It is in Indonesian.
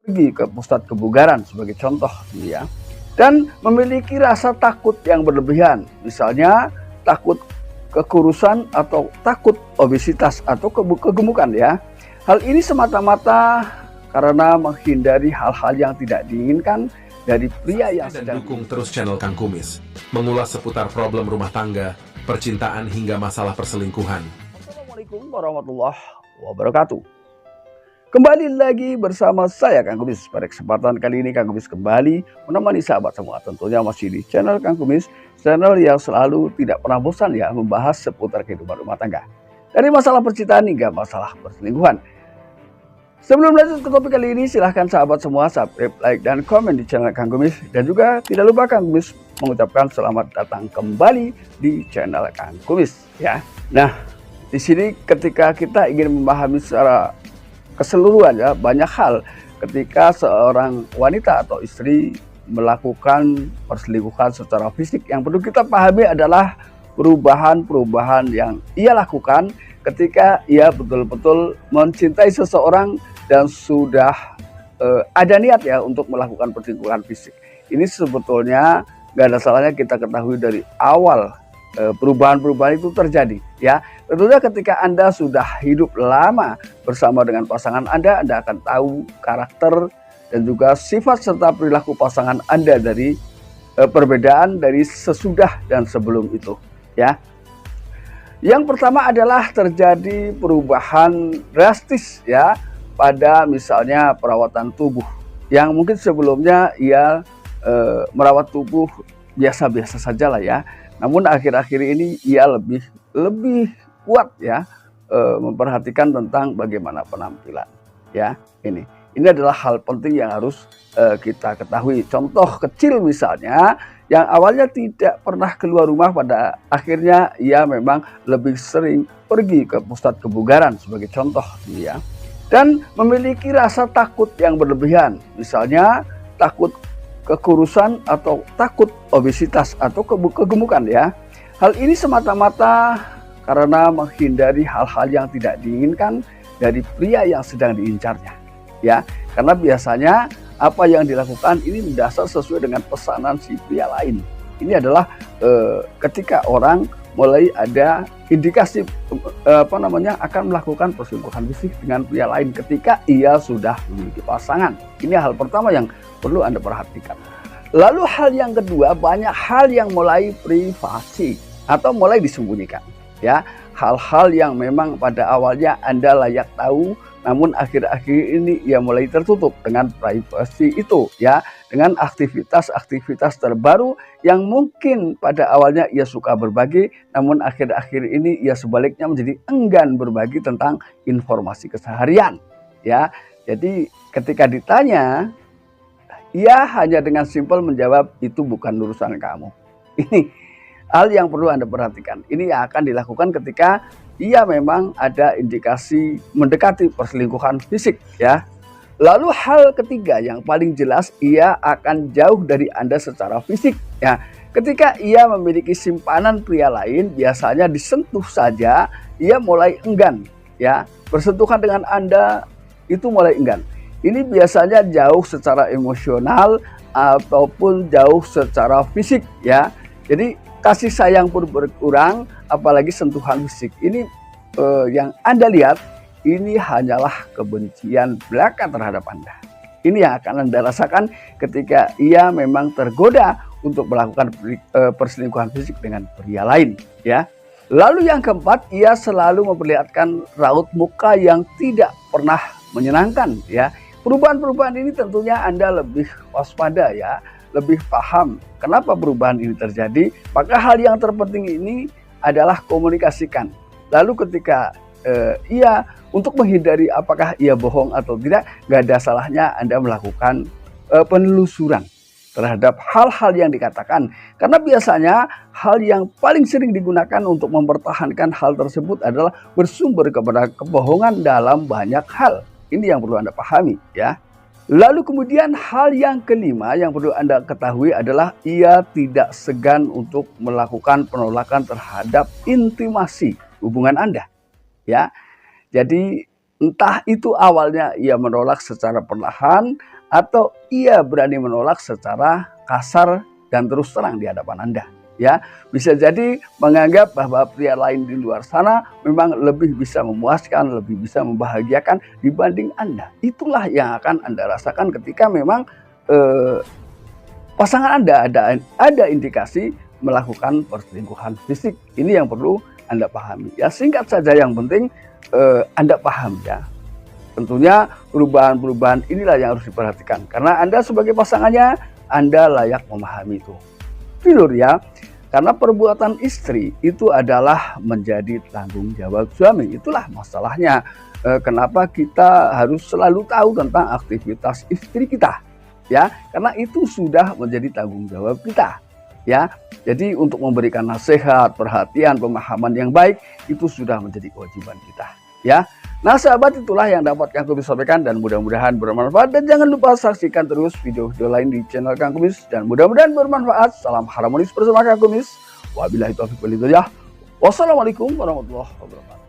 pergi ke pusat kebugaran sebagai contoh ya. Dan memiliki rasa takut yang berlebihan, misalnya takut kekurusan atau takut obesitas atau kegemukan ya. Hal ini semata-mata karena menghindari hal-hal yang tidak diinginkan dari pria yang sedang dukung terus channel Kang Kumis, mengulas seputar problem rumah tangga, percintaan hingga masalah perselingkuhan. Assalamualaikum warahmatullahi wabarakatuh. Kembali lagi bersama saya Kang Kumis. Pada kesempatan kali ini Kang Kumis kembali menemani sahabat semua, tentunya masih di channel Kang Kumis, channel yang selalu tidak pernah bosan ya membahas seputar kehidupan rumah tangga, dari masalah percintaan hingga masalah perselingkuhan. Sebelum lanjut ke topik kali ini, silahkan sahabat semua subscribe, like, dan komen di channel Kang Kumis. Dan juga tidak lupa Kang Kumis mengucapkan selamat datang kembali di channel Kang Kumis ya. Nah, di sini ketika kita ingin memahami secara keseluruhan ya, banyak hal ketika seorang wanita atau istri melakukan perselingkuhan secara fisik, yang perlu kita pahami adalah perubahan-perubahan yang ia lakukan ketika ia betul-betul mencintai seseorang dan sudah ada niat ya untuk melakukan perselingkuhan fisik. Ini sebetulnya gak ada salahnya kita ketahui dari awal perubahan-perubahan itu terjadi ya. Tentunya ketika Anda sudah hidup lama bersama dengan pasangan Anda akan tahu karakter dan juga sifat serta perilaku pasangan Anda dari perbedaan dari sesudah dan sebelum itu ya. Yang pertama adalah terjadi perubahan drastis ya pada misalnya perawatan tubuh, yang mungkin sebelumnya ia merawat tubuh biasa-biasa saja lah ya. Namun akhir-akhir ini ia lebih kuat ya memperhatikan tentang bagaimana penampilan ya. Ini adalah hal penting yang harus kita ketahui. Contoh kecil misalnya, yang awalnya tidak pernah keluar rumah, pada akhirnya ia memang lebih sering pergi ke pusat kebugaran sebagai contoh ya. Dan memiliki rasa takut yang berlebihan, misalnya takut kekurusan atau takut obesitas atau kegemukan ya. Hal ini semata-mata karena menghindari hal-hal yang tidak diinginkan dari pria yang sedang diincarnya ya. Karena biasanya apa yang dilakukan ini mendasar sesuai dengan pesanan si pria lain. Ini adalah ketika orang mulai ada indikasi akan melakukan perselingkuhan fisik dengan pria lain ketika ia sudah memiliki pasangan. Ini hal pertama yang perlu Anda perhatikan. Lalu hal yang kedua, banyak hal yang mulai privasi atau mulai disembunyikan ya. Hal-hal yang memang pada awalnya Anda layak tahu, namun akhir-akhir ini ia mulai tertutup dengan privasi itu ya, dengan aktivitas-aktivitas terbaru yang mungkin pada awalnya ia suka berbagi, namun akhir-akhir ini ia sebaliknya menjadi enggan berbagi tentang informasi keseharian ya. Jadi ketika ditanya, ia hanya dengan simpel menjawab, itu bukan urusan kamu. Ini hal yang perlu Anda perhatikan. Ini yang akan dilakukan ketika ia memang ada indikasi mendekati perselingkuhan fisik ya. Lalu hal ketiga yang paling jelas, ia akan jauh dari Anda secara fisik ya. Ketika ia memiliki simpanan pria lain, biasanya disentuh saja ia mulai enggan ya. Bersentuhan dengan Anda itu mulai enggan. Ini biasanya jauh secara emosional ataupun jauh secara fisik ya. Jadi kasih sayang pun berkurang, apalagi sentuhan fisik. Ini yang Anda lihat, ini hanyalah kebencian belaka terhadap Anda. Ini yang akan Anda rasakan ketika ia memang tergoda untuk melakukan perselingkuhan fisik dengan pria lain ya. Lalu yang keempat, ia selalu memperlihatkan raut muka yang tidak pernah menyenangkan ya. Perubahan-perubahan ini tentunya Anda lebih waspada ya, lebih paham kenapa perubahan ini terjadi. Maka hal yang terpenting ini adalah komunikasikan. Lalu ketika ia untuk menghindari apakah ia bohong atau tidak, gak ada salahnya Anda melakukan penelusuran terhadap hal-hal yang dikatakan. Karena biasanya hal yang paling sering digunakan untuk mempertahankan hal tersebut adalah bersumber kepada kebohongan dalam banyak hal. Ini yang perlu Anda pahami ya. Lalu kemudian hal yang kelima yang perlu Anda ketahui adalah ia tidak segan untuk melakukan penolakan terhadap intimasi hubungan Anda ya. Jadi Entah itu awalnya ia menolak secara perlahan atau ia berani menolak secara kasar dan terus terang di hadapan Anda. Ya, bisa jadi menganggap bahwa pria lain di luar sana memang lebih bisa memuaskan, lebih bisa membahagiakan dibanding Anda. Itulah yang akan Anda rasakan ketika memang pasangan Anda ada indikasi melakukan perselingkuhan fisik. Ini yang perlu Anda pahami. Ya, singkat saja, yang penting Anda paham ya. Tentunya perubahan-perubahan inilah yang harus diperhatikan. Karena Anda sebagai pasangannya, Anda layak memahami itu. Tidur ya. Karena perbuatan istri itu adalah menjadi tanggung jawab suami. Itulah masalahnya. Kenapa kita harus selalu tahu tentang aktivitas istri kita. Ya, karena itu sudah menjadi tanggung jawab kita. Ya, jadi untuk memberikan nasihat, perhatian, pemahaman yang baik itu sudah menjadi kewajiban kita. Ya, nah sahabat, itulah yang dapat Kang Kumis sampaikan dan mudah-mudahan bermanfaat. Dan jangan lupa saksikan terus video-video lain di channel Kang Kumis dan mudah-mudahan bermanfaat. Salam harmonis bersama Kang Kumis. Wabillahi taufiq wal hidayah. Wassalamualaikum warahmatullahi wabarakatuh.